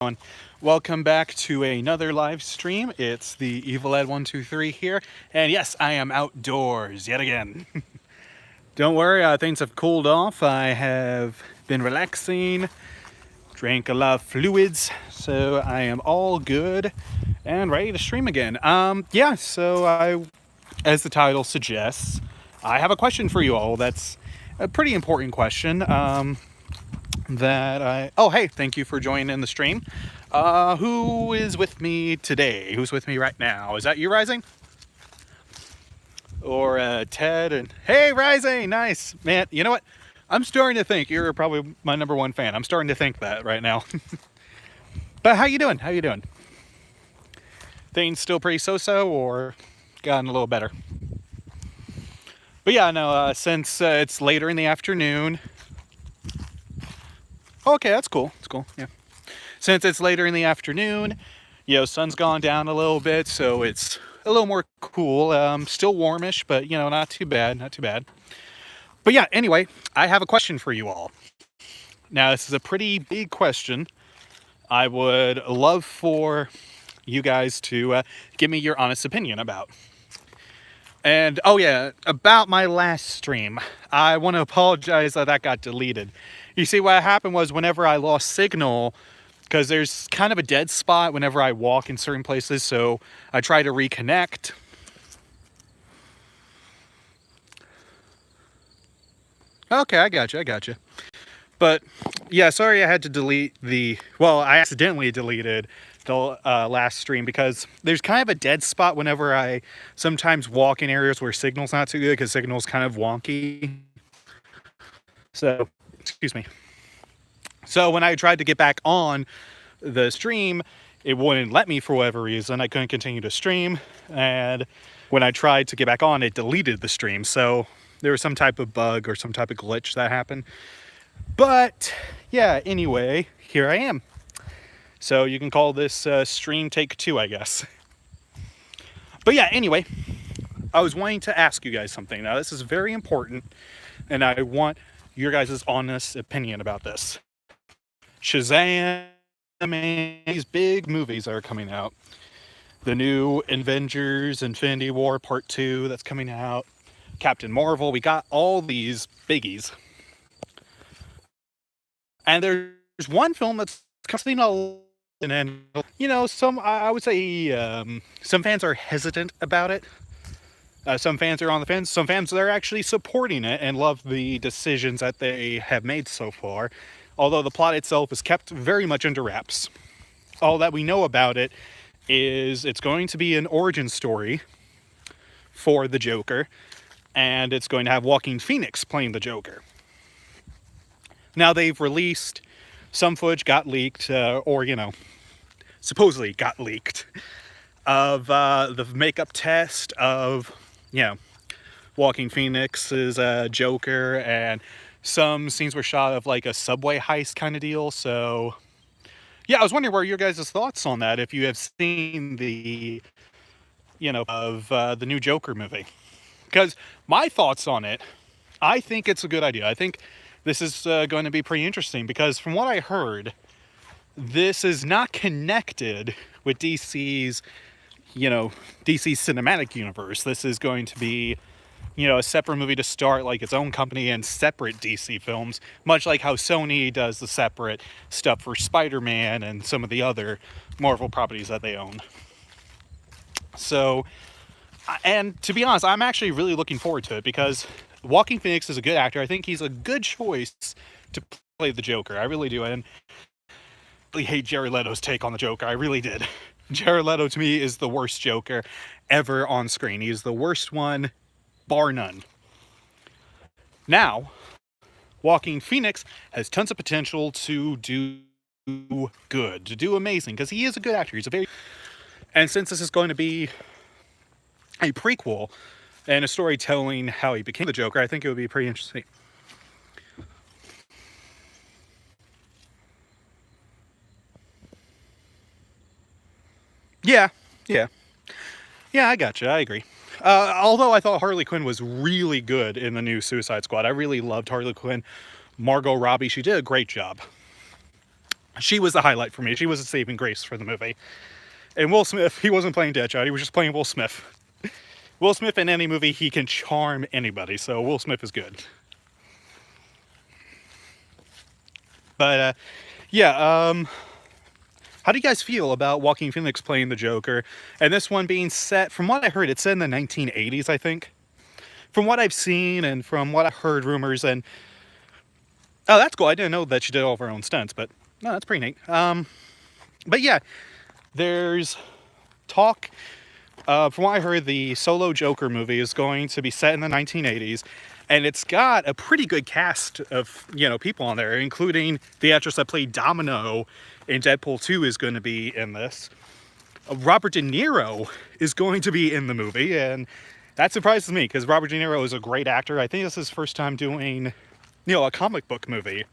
everyone? Welcome back to another live stream. It's the Evil Ed 123 here, and yes, I am outdoors yet again. Don't worry, things have cooled off. I have been relaxing, drank a lot of fluids, so I am all good and ready to stream again. As the title suggests, I have a question for you all. That's a pretty important question. Hey, thank you for joining in the stream. Who is with me today? Who's with me right now? Is that you, Rising? Or Ted? And hey, Rising, nice man. You know what? I'm starting to think you're probably my number one fan. I'm starting to think that right now. But how you doing? How you doing? Things still pretty so-so, or gotten a little better? But yeah, no. Since it's later in the afternoon. Okay, that's cool. That's cool. Yeah. Since it's later in the afternoon, sun's gone down a little bit, so it's a little more cool. Still warmish, but not too bad, not too bad. But yeah, anyway, I have a question for you all. Now, this is a pretty big question. I would love for you guys to give me your honest opinion about. And oh yeah, about my last stream, I want to apologize that got deleted. You see, what happened was whenever I lost signal, because there's kind of a dead spot whenever I walk in certain places, so I try to reconnect. Okay, I got you. But yeah, sorry I had to I accidentally deleted the last stream because there's kind of a dead spot whenever I sometimes walk in areas where signal's not too good because signal's kind of wonky. So, excuse me. So when I tried to get back on the stream, it wouldn't let me for whatever reason. I couldn't continue to stream. And when I tried to get back on, it deleted the stream. So there was some type of bug or some type of glitch that happened. But yeah, anyway, here I am. So you can call this stream take 2, I guess. But yeah, anyway, I was wanting to ask you guys something. Now, this is very important, and I want your guys' honest opinion about this. Shazam, these big movies that are coming out. The new Avengers Infinity War Part 2 that's coming out. Captain Marvel. We got all these biggies. And there's one film that's coming out, and I would say some fans are hesitant about it. Some fans are on the fence. Some fans are actually supporting it and love the decisions that they have made so far. Although the plot itself is kept very much under wraps. All that we know about it is it's going to be an origin story for the Joker, and it's going to have Joaquin Phoenix playing the Joker. Now, they've released some footage, got leaked, supposedly got leaked, of the makeup test of, Joaquin Phoenix's Joker, and some scenes were shot of like a subway heist kind of deal. So, yeah, I was wondering what are your guys' thoughts on that, if you have seen the, the new Joker movie. Because my thoughts on it, I think it's a good idea. I think this is going to be pretty interesting because from what I heard, this is not connected with DC's, DC's cinematic universe. This is going to be, a separate movie to start like its own company and separate DC films, much like how Sony does the separate stuff for Spider-Man and some of the other Marvel properties that they own. So, and to be honest, I'm actually really looking forward to it because Joaquin Phoenix is a good actor. I think he's a good choice to play the Joker. I really do. And I really hate Jared Leto's take on the Joker. I really did. Jared Leto, to me, is the worst Joker ever on screen. He is the worst one, bar none. Now, Joaquin Phoenix has tons of potential to do good, to do amazing, because he is a good actor. And since this is going to be a prequel and a story telling how he became the Joker, I think it would be pretty interesting. Yeah, I gotcha. I agree. Although I thought Harley Quinn was really good in the new Suicide Squad. I really loved Harley Quinn. Margot Robbie, she did a great job. She was the highlight for me. She was a saving grace for the movie. And Will Smith, he wasn't playing Deadshot. He was just playing Will Smith. Will Smith in any movie, he can charm anybody. So Will Smith is good. But yeah, how do you guys feel about Joaquin Phoenix playing the Joker? And this one being set, from what I heard, it's set in the 1980s, I think. From what I've seen and from what I've heard rumors, and oh, that's cool. I didn't know that she did all of her own stunts, but no, that's pretty neat. But yeah, there's talk. From what I heard, the solo Joker movie is going to be set in the 1980s, and it's got a pretty good cast of, you know, people on there, including the actress that played Domino in Deadpool 2 is going to be in this. Robert De Niro is going to be in the movie, and that surprises me because Robert De Niro is a great actor. I think this is his first time doing, you know, a comic book movie.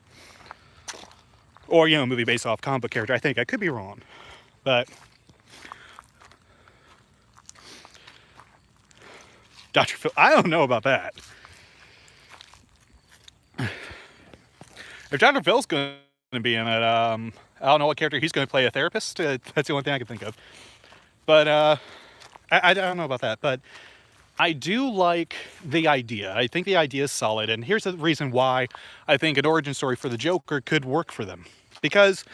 Or, you know, a movie based off comic book character. I think. I could be wrong. But Dr. Phil, I don't know about that. If Dr. Phil's going to be in it, I don't know what character he's going to play, a therapist. That's the only thing I can think of. But I don't know about that. But I do like the idea. I think the idea is solid. And here's the reason why I think an origin story for the Joker could work for them. Because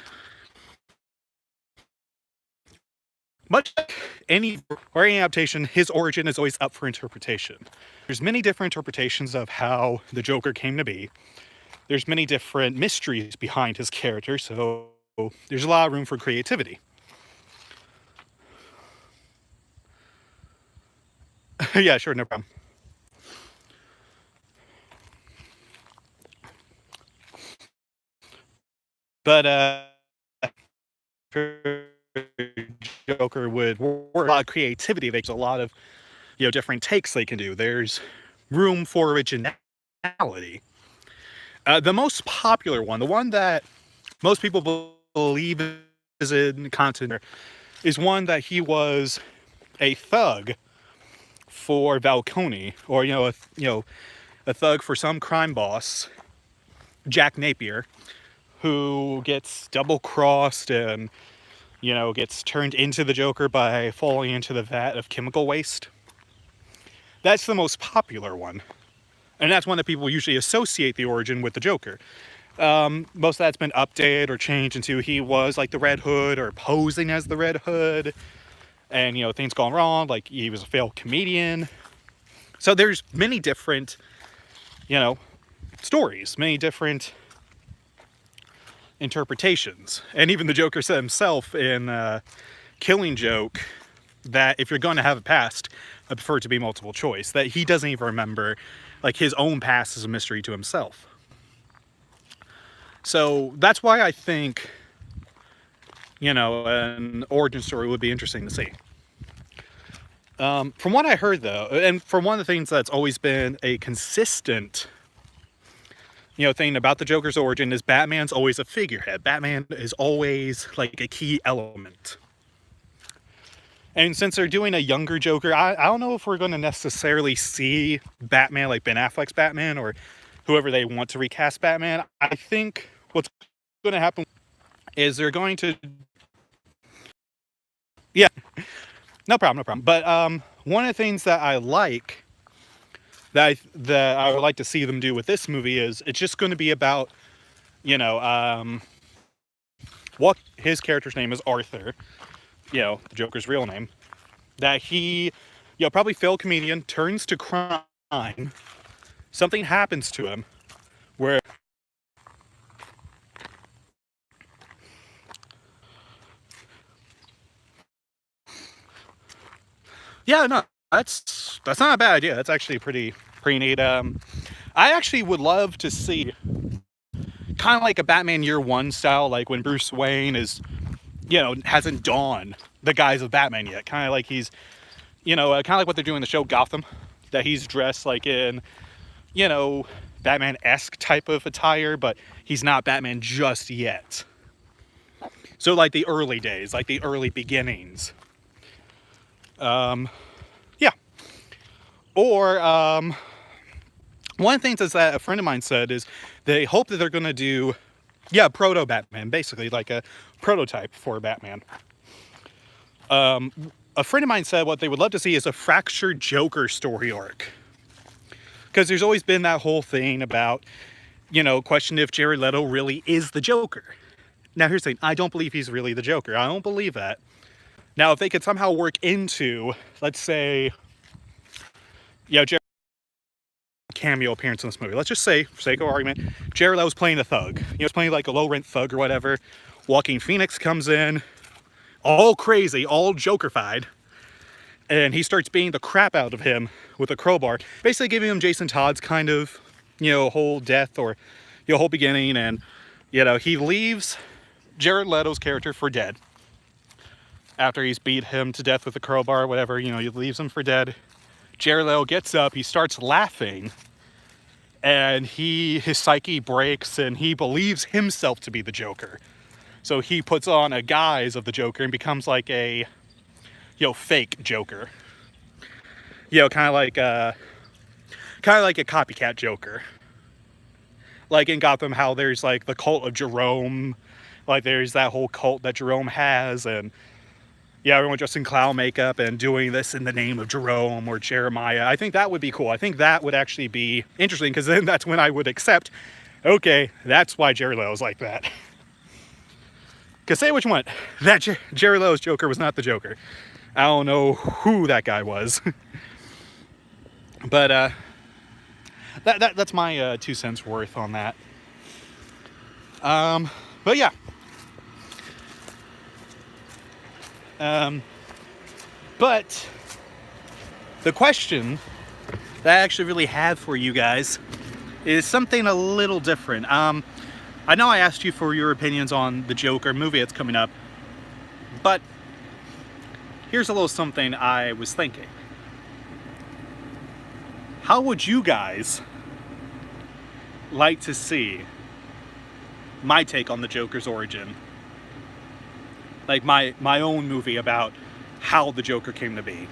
much like any adaptation, his origin is always up for interpretation. There's many different interpretations of how the Joker came to be. There's many different mysteries behind his character, so there's a lot of room for creativity. Yeah, sure, no problem. But Joker would work a lot of creativity. There's a lot of, you know, different takes they can do. There's room for originality. The most popular one, the one that most people believe is in content, is one that he was a thug for Falcone, or a thug for some crime boss, Jack Napier, who gets double-crossed and, you know, gets turned into the Joker by falling into the vat of chemical waste. That's the most popular one. And that's one that people usually associate the origin with the Joker. Most of that's been updated or changed into he was like the Red Hood or posing as the Red Hood. And, you know, things gone wrong, like he was a failed comedian. So there's many different, you know, stories, many different interpretations. And even the Joker said himself in Killing Joke that if you're going to have a past, I prefer it to be multiple choice. That he doesn't even remember, like, his own past is a mystery to himself. So that's why I think, you know, an origin story would be interesting to see. From what I heard, though, and from one of the things that's always been a consistent, you know, thing about the Joker's origin is Batman's always a figurehead. Batman is always like a key element. And since they're doing a younger Joker, I don't know if we're going to necessarily see Batman, like Ben Affleck's Batman, or whoever they want to recast Batman. I think what's going to happen is they're going to... Yeah, no problem. But one of the things that I like, that I would like to see them do with this movie is it's just going to be about, you know, what his character's name is, Arthur, you know, the Joker's real name, that he, you know, probably failed comedian, turns to crime, something happens to him where yeah, no, that's not a bad idea. That's actually pretty neat. I actually would love to see kind of like a Batman Year One style, like when Bruce Wayne is, you know, hasn't donned the guise of Batman yet. Kind of like he's, you know, kind of like what they're doing in the show Gotham, that he's dressed like in, you know, Batman-esque type of attire, but he's not Batman just yet. So like the early days, like the early beginnings. Yeah. Or one of the things is that a friend of mine said is they hope that they're going to do Yeah, proto Batman, basically like a prototype for Batman. A friend of mine said what they would love to see is a fractured Joker story arc, because there's always been that whole thing about, question if Jared Leto really is the Joker. Now here's the thing, I don't believe he's really the Joker. I don't believe that. Now if they could somehow work into, let's say, Jared cameo appearance in this movie. Let's just say, for sake of argument, Jared Leto was playing a thug. He's playing like a low-rent thug or whatever. Joaquin Phoenix comes in, all crazy, all Joker-fied, and he starts beating the crap out of him with a crowbar, basically giving him Jason Todd's kind of, whole death or, whole beginning, and, he leaves Jared Leto's character for dead. After he's beat him to death with a crowbar or whatever, he leaves him for dead. Jared Leto gets up, he starts laughing, and his psyche breaks, and he believes himself to be the Joker. So he puts on a guise of the Joker and becomes like a, fake Joker. Kind of like a copycat Joker. Like in Gotham, how there's like the cult of Jerome, like there's that whole cult that Jerome has, and everyone dressed in clown makeup and doing this in the name of Jerome or Jeremiah. I think that would be cool. I think that would actually be interesting, because then that's when I would accept, okay, that's why Jared Leto's like that. Because say what you want, that Jared Leto's Joker was not the Joker. I don't know who that guy was. But that's my 2 cents worth on that. But yeah. But the question that I actually really have for you guys is something a little different. I know I asked you for your opinions on the Joker movie that's coming up, but here's a little something I was thinking. How would you guys like to see my take on the Joker's origin? Like my own movie about how the Joker came to be.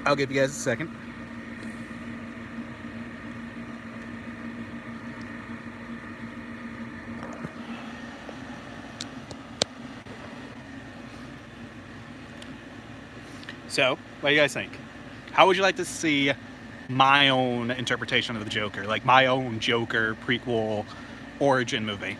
I'll give you guys a second. So, what do you guys think? How would you like to see my own interpretation of the Joker? Like my own Joker prequel origin movie?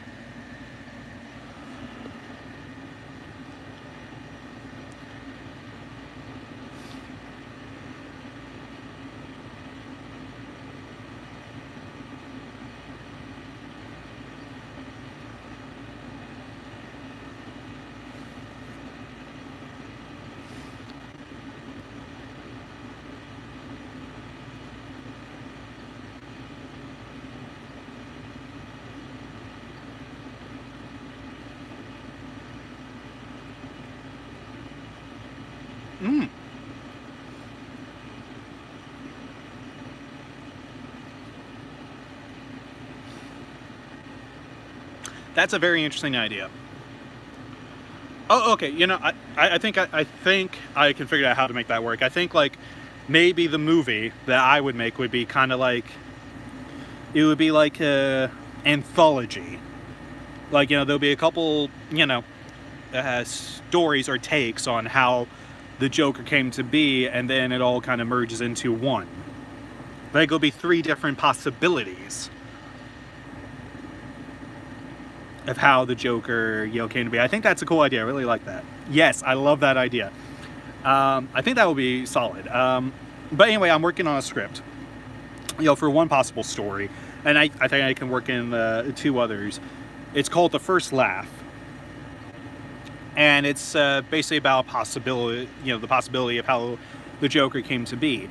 That's a very interesting idea. Oh, okay. I think I can figure out how to make that work. I think like maybe the movie that I would make would be kind of like, it would be like a anthology. Like, there'll be a couple, stories or takes on how the Joker came to be, and then it all kind of merges into one. Like, it'll be 3 different possibilities of how the Joker, came to be. I think that's a cool idea. I really like that. Yes, I love that idea. I think that would be solid. But anyway, I'm working on a script, for one possible story, and I think I can work in 2 others. It's called The First Laugh, and it's basically about possibility, the possibility of how the Joker came to be.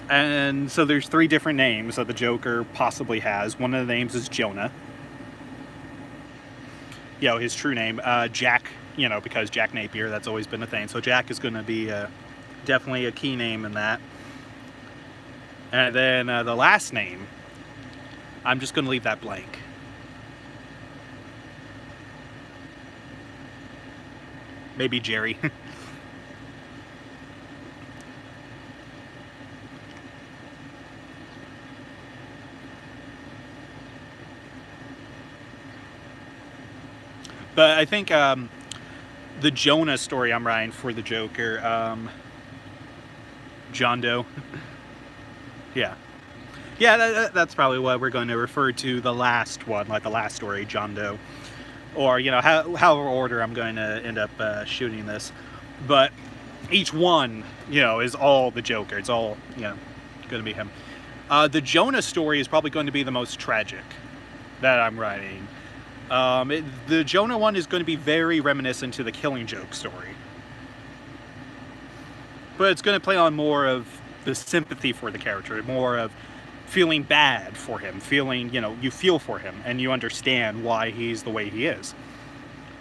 And so there's 3 different names that the Joker possibly has. One of the names is Jonah. His true name, Jack, because Jack Napier, that's always been a thing. So Jack is going to be definitely a key name in that. And then the last name, I'm just going to leave that blank. Maybe Jerry. But I think the Jonah story I'm writing for the Joker, John Doe. Yeah. Yeah, that's probably what we're going to refer to the last one, like the last story, John Doe. Or, you know, however order I'm going to end up shooting this. But each one, you know, is all the Joker. It's all, you know, going to be him. The Jonah story is probably going to be the most tragic that I'm writing. The Jonah one is going to be very reminiscent to the Killing Joke story. But it's going to play on more of the sympathy for the character, more of feeling bad for him, feeling, you know, you feel for him and you understand why he's the way he is.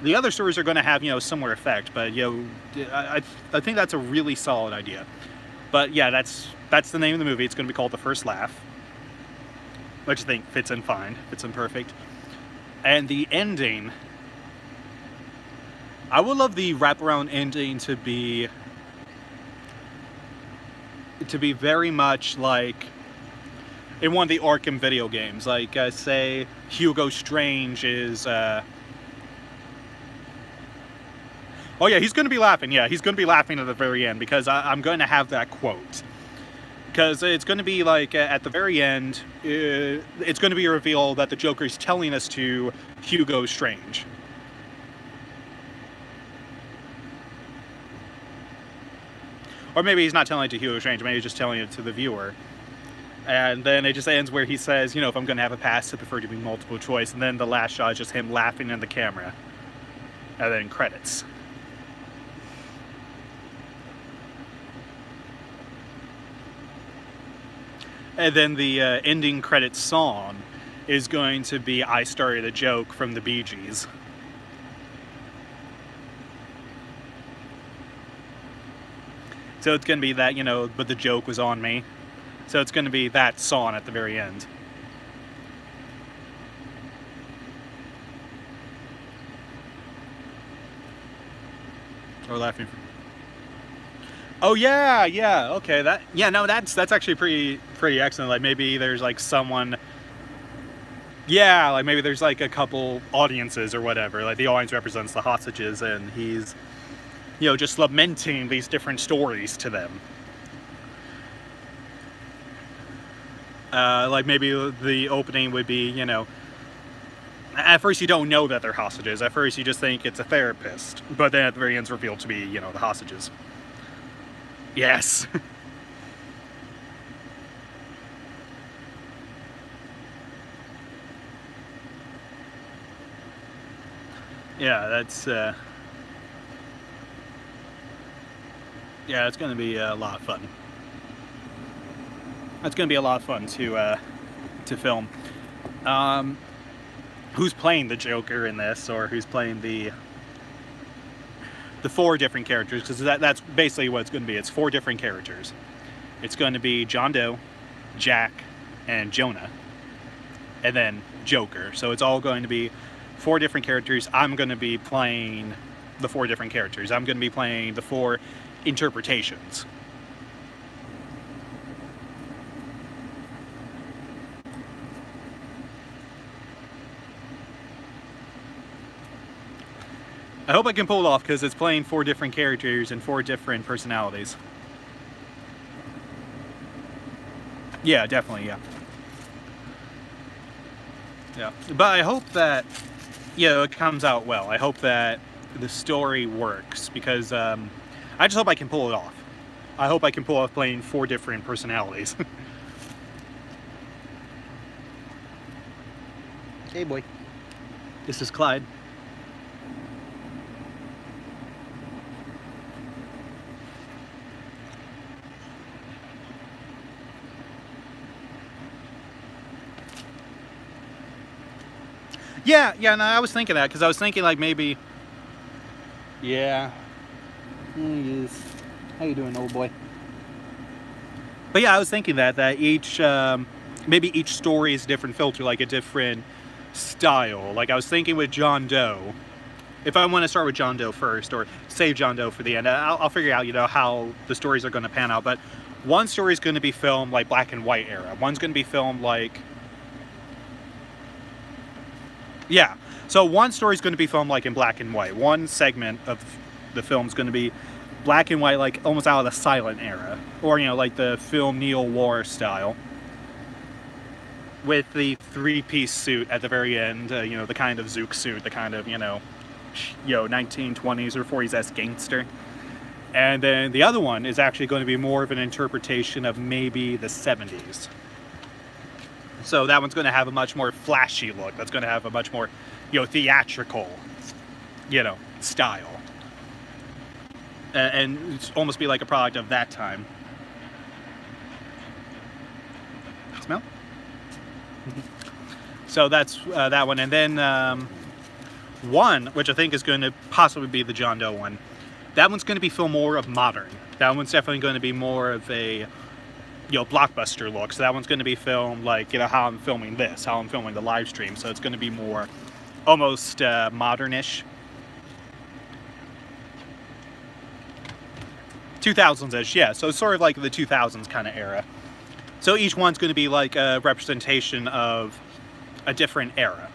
The other stories are going to have, you know, similar effect, but, you know, I think that's a really solid idea. But yeah, that's the name of the movie. It's going to be called The First Laugh, which I think fits in fine, fits in perfect. And the ending, I would love the wraparound ending to be very much like in one of the Arkham video games, like say Hugo Strange is oh yeah, he's going to be laughing. Yeah, he's going to be laughing at the very end, because I'm going to have that quote. Because it's going to be like at the very end, it's going to be revealed that the Joker is telling us to Hugo Strange. Or maybe he's not telling it to Hugo Strange, maybe he's just telling it to the viewer. And then it just ends where he says, you know, if I'm going to have a pass, I prefer to be multiple choice. And then the last shot is just him laughing in the camera. And then credits. And then the ending credits song is going to be I Started a Joke from the Bee Gees. So it's going to be that, you know, but the joke was on me. So it's going to be that song at the very end. Or laughing. Oh yeah, yeah, okay. That's actually pretty excellent. Like maybe there's like someone. Yeah, like maybe there's like a couple audiences or whatever. Like the audience represents the hostages, and he's, you know, just lamenting these different stories to them. Like maybe the opening would be, you know, at first you don't know that they're hostages. At first you just think it's a therapist, but then at the very end it's revealed to be, you know, the hostages. Yes. Yeah, that's yeah, it's going to be a lot of fun. That's going to be a lot of fun to film. Who's playing the Joker in this, or who's playing the four different characters? Because that's basically what it's going to be. It's four different characters. It's going to be John Doe, Jack, and Jonah, and then Joker. So it's all going to be four different characters. I'm going to be playing the four different characters. I'm going to be playing the four interpretations. I hope I can pull it off, because it's playing four different characters and four different personalities. Yeah, definitely, yeah. Yeah, but I hope that, you know, it comes out well. I hope that the story works, because I just hope I can pull it off. I hope I can pull off playing four different personalities. Hey, boy. This is Clyde. Yeah, no, I was thinking that, because I was thinking like maybe, yeah, yes. How you doing, old boy? But yeah, I was thinking that each, maybe each story is a different filter, like a different style. Like I was thinking with John Doe, if I want to start with John Doe first, or save John Doe for the end, I'll figure out, you know, how the stories are going to pan out. But one story is going to be filmed like black and white era. One's going to be filmed like, yeah. So one story is going to be filmed like in black and white. One segment of the film is going to be black and white, like almost out of the silent era, or, you know, like the film Neo War style, with the three-piece suit at the very end, you know, the kind of Zook suit, the kind of, you know, 1920s or 40s gangster. And then the other one is actually going to be more of an interpretation of maybe the 70s. So that one's going to have a much more flashy look. That's going to have a much more, you know, theatrical, you know, style. And it's almost be like a product of that time. Smell? So that's that one. And then one, which I think is going to possibly be the John Doe one, that one's going to be filmed more of modern. That one's definitely going to be more of a, you know, blockbuster look. So that one's going to be filmed like, you know, how I'm filming this, how I'm filming the live stream. So it's going to be more almost modernish. 2000s-ish, yeah. So it's sort of like the 2000s kind of era. So each one's going to be like a representation of a different era.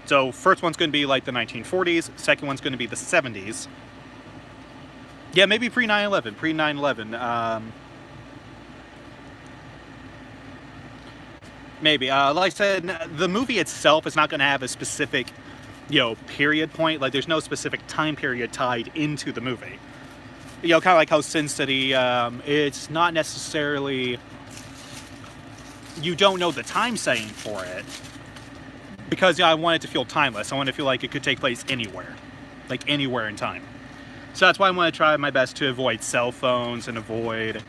So first one's going to be like the 1940s. Second one's going to be the 70s. Yeah, maybe pre 9/11. Pre 9/11. Maybe. Like I said, the movie itself is not going to have a specific, you know, period point. Like, there's no specific time period tied into the movie. You know, kind of like how Sin City, it's not necessarily, you don't know the time saying for it, because, you know, I want it to feel timeless. I want it to feel like it could take place anywhere, like anywhere in time. So that's why I want to try my best to avoid cell phones and avoid,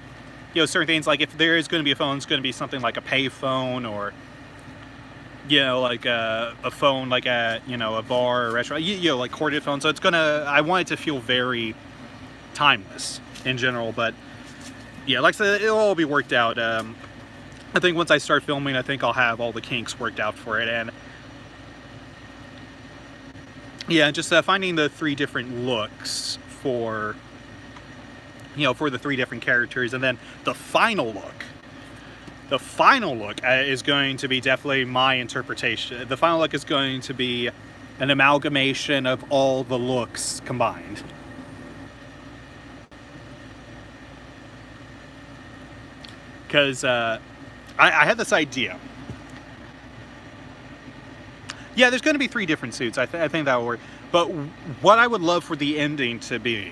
you know, certain things. Like, if there is going to be a phone, it's going to be something like a pay phone, or, you know, like a phone like at, you know, a bar or restaurant, you know, like corded phone. So it's gonna, I want it to feel very timeless in general. But yeah, like I said, it'll all be worked out. I think once I start filming, I think I'll have all the kinks worked out for it. And yeah, just finding the three different looks for, you know, for the three different characters. And then the final look is going to be definitely my interpretation. The final look is going to be an amalgamation of all the looks combined. Because I had this idea. Yeah, there's going to be three different suits. I think that will work. But what I would love for the ending to be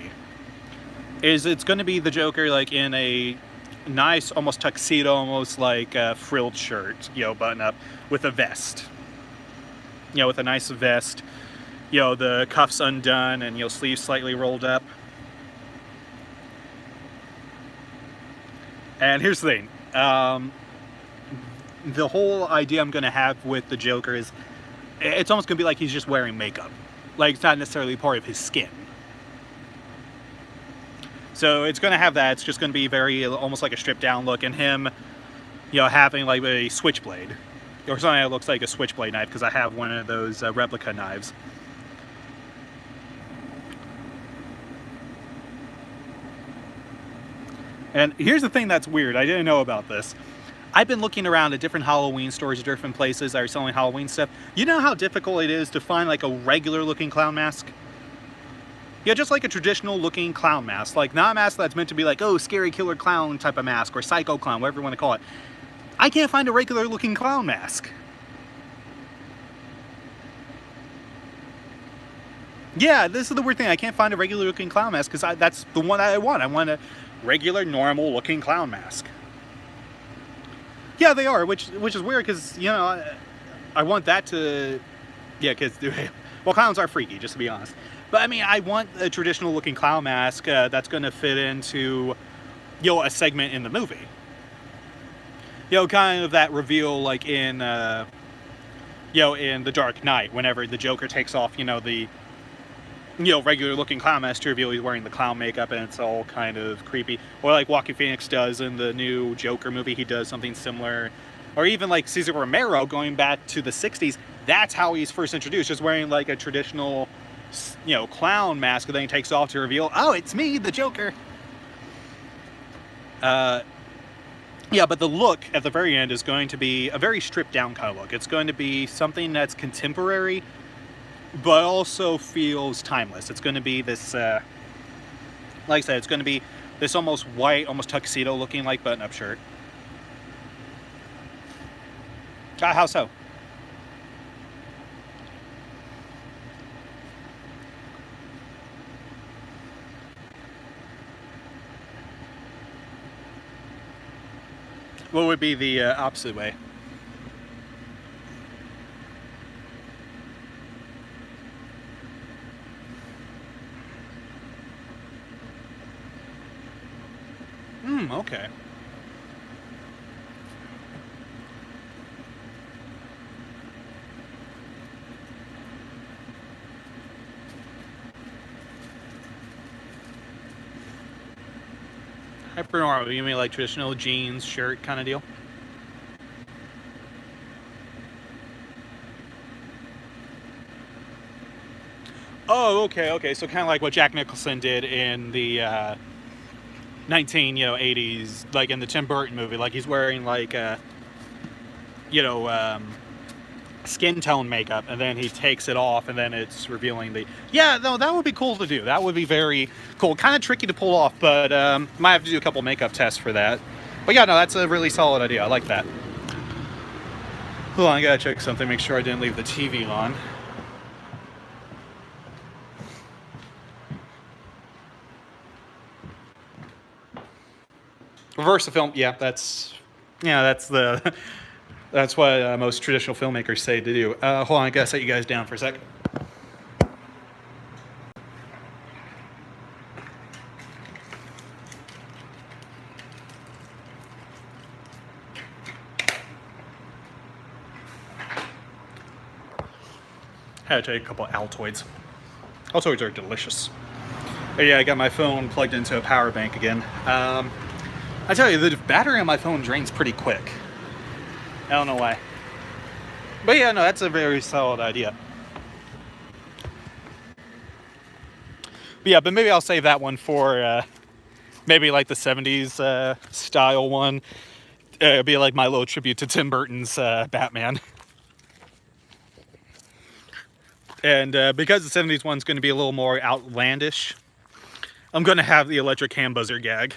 is it's going to be the Joker, like, in a nice, almost tuxedo, almost like a frilled shirt, you know, button up, with a vest. You know, with a nice vest. You know, the cuffs undone and, you know, sleeves slightly rolled up. And here's the thing. The whole idea I'm going to have with the Joker is, it's almost going to be like he's just wearing makeup. Like, it's not necessarily part of his skin. So it's going to have that. It's just going to be very, almost like a stripped down look. And him, you know, having like a switchblade. Or something that looks like a switchblade knife, because I have one of those replica knives. And here's the thing that's weird. I didn't know about this. I've been looking around at different Halloween stores, different places that are selling Halloween stuff. You know how difficult it is to find like a regular looking clown mask? Yeah, just like a traditional looking clown mask. Like, not a mask that's meant to be like, oh, scary killer clown type of mask, or psycho clown, whatever you want to call it. I can't find a regular looking clown mask. Yeah, this is the weird thing. I can't find a regular looking clown mask, because that's the one I want. I want a regular, normal looking clown mask. Yeah, they are, which is weird, because, you know, I want that to, yeah, because, well, clowns are freaky, just to be honest. But, I mean, I want a traditional looking clown mask that's going to fit into, you know, a segment in the movie. You know, kind of that reveal, like in, you know, in The Dark Knight, whenever the Joker takes off, you know, the, you know, regular looking clown mask to reveal he's wearing the clown makeup, and it's all kind of creepy. Or like Joaquin Phoenix does in the new Joker movie, he does something similar. Or even like Cesar Romero, going back to the 60s, that's how he's first introduced, just wearing like a traditional, clown mask, and then he takes off to reveal, oh, it's me, the Joker. Yeah, but the look at the very end is going to be a very stripped down kind of look. It's going to be something that's contemporary, but also feels timeless. It's going to be this, like I said, it's going to be this almost white, almost tuxedo looking like button-up shirt. How so? What would be the opposite way? Okay. Hypernormal, you mean like traditional jeans, shirt kind of deal? Oh, okay. So kind of like what Jack Nicholson did in the 80s, like in the Tim Burton movie. Like he's wearing like skin tone makeup, and then he takes it off, and then it's revealing the. Yeah, no, that would be cool to do. That would be very cool. Kind of tricky to pull off, but might have to do a couple makeup tests for that. But yeah, no, that's a really solid idea. I like that. Hold on, I gotta check something. Make sure I didn't leave the TV on. Reverse the film. Yeah, that's the that's what most traditional filmmakers say to do. Hold on, I gotta set you guys down for a second. Had to take a couple Altoids. Altoids are delicious. But yeah, I got my phone plugged into a power bank again. I tell you, the battery on my phone drains pretty quick. I don't know why. But yeah, no, that's a very solid idea. But yeah, but maybe I'll save that one for maybe like the 70s style one. It'll be like my little tribute to Tim Burton's Batman. And because the 70s one's going to be a little more outlandish, I'm going to have the electric hand buzzer gag.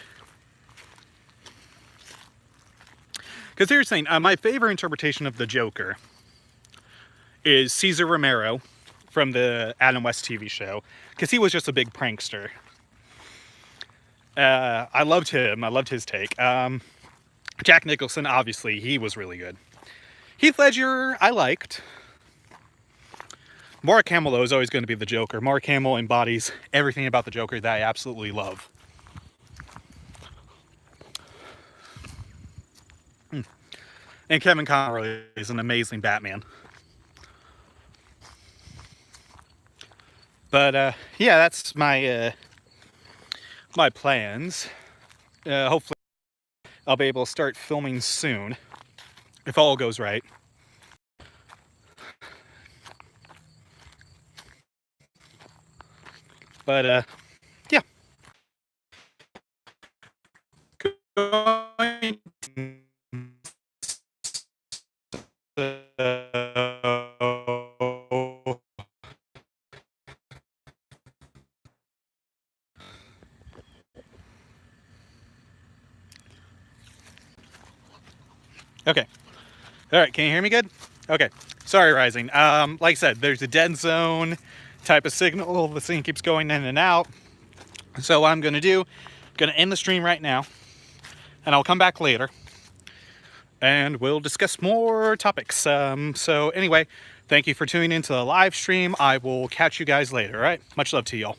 Because here's the thing, my favorite interpretation of the Joker is Cesar Romero from the Adam West TV show, because he was just a big prankster. I loved him. I loved his take. Jack Nicholson, obviously, he was really good. Heath Ledger, I liked. Mark Hamill, though, is always going to be the Joker. Mark Hamill embodies everything about the Joker that I absolutely love. And Kevin Conroy is an amazing Batman. But yeah, that's my my plans. Hopefully I'll be able to start filming soon, if all goes right. But yeah. Okay. All right, can you hear me good? Okay. Sorry, Rising. Like I said, there's a dead zone type of signal. The thing keeps going in and out. So what I'm going to do, I'm going to end the stream right now, and I'll come back later, and we'll discuss more topics. So anyway, thank you for tuning into the live stream. I will catch you guys later, all right? Much love to y'all.